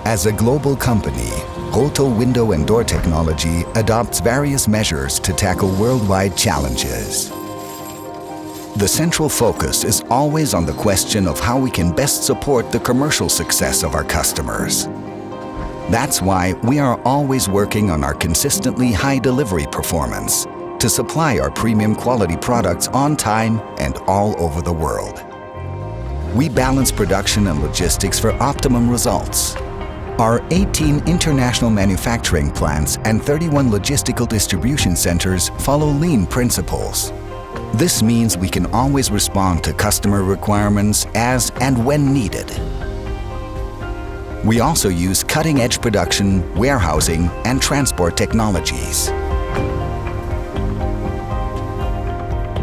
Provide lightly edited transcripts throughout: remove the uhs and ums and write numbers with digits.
As a global company, Roto Window and Door Technology adopts various measures to tackle worldwide challenges. The central focus is always on the question of how we can best support the commercial success of our customers. That's why we are always working on our consistently high delivery performance to supply our premium quality products on time and all over the world. We balance production and logistics for optimum results. Our 18 international manufacturing plants and 31 logistical distribution centers follow lean principles. This means we can always respond to customer requirements as and when needed. We also use cutting-edge production, warehousing, and transport technologies.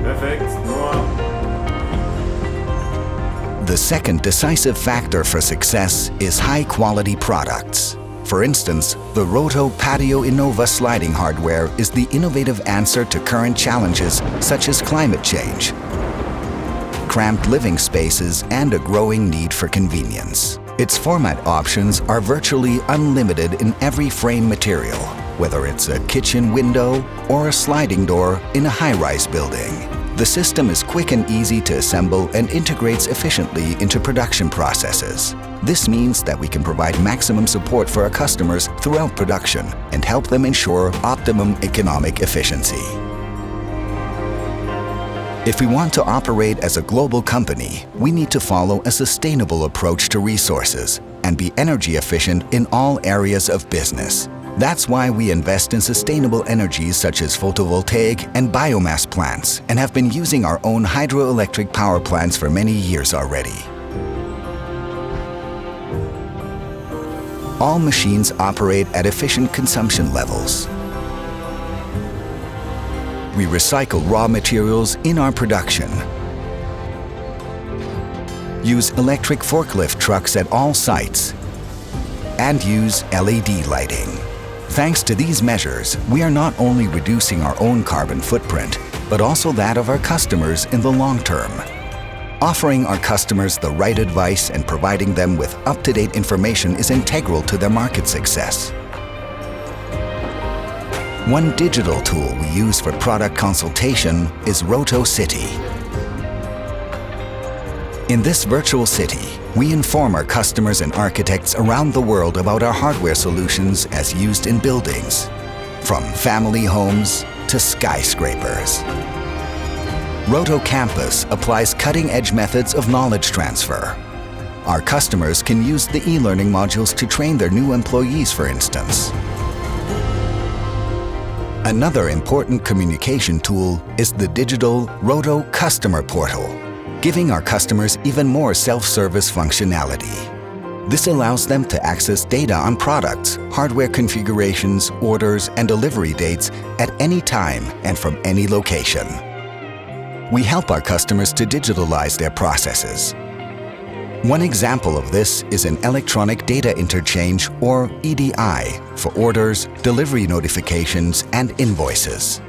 Perfect. The second decisive factor for success is high-quality products. For instance, the Roto Patio Innova sliding hardware is the innovative answer to current challenges such as climate change, cramped living spaces, and a growing need for convenience. Its format options are virtually unlimited in every frame material, whether it's a kitchen window or a sliding door in a high-rise building. The system is quick and easy to assemble and integrates efficiently into production processes. This means that we can provide maximum support for our customers throughout production and help them ensure optimum economic efficiency. If we want to operate as a global company, we need to follow a sustainable approach to resources and be energy efficient in all areas of business. That's why we invest in sustainable energies such as photovoltaic and biomass plants and have been using our own hydroelectric power plants for many years already. All machines operate at efficient consumption levels. We recycle raw materials in our production, use electric forklift trucks at all sites, and use LED lighting. Thanks to these measures, we are not only reducing our own carbon footprint, but also that of our customers in the long term. Offering our customers the right advice and providing them with up-to-date information is integral to their market success. One digital tool we use for product consultation is Roto City. In this virtual city, we inform our customers and architects around the world about our hardware solutions as used in buildings, from family homes to skyscrapers. Roto Campus applies cutting-edge methods of knowledge transfer. Our customers can use the e-learning modules to train their new employees, for instance. Another important communication tool is the digital Roto Customer Portal, giving our customers even more self-service functionality. This allows them to access data on products, hardware configurations, orders, and delivery dates at any time and from any location. We help our customers to digitalize their processes. One example of this is an electronic data interchange, or EDI, for orders, delivery notifications, and invoices.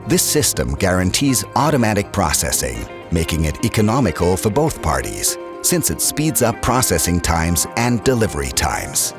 This system guarantees automatic processing, making it economical for both parties, since it speeds up processing times and delivery times.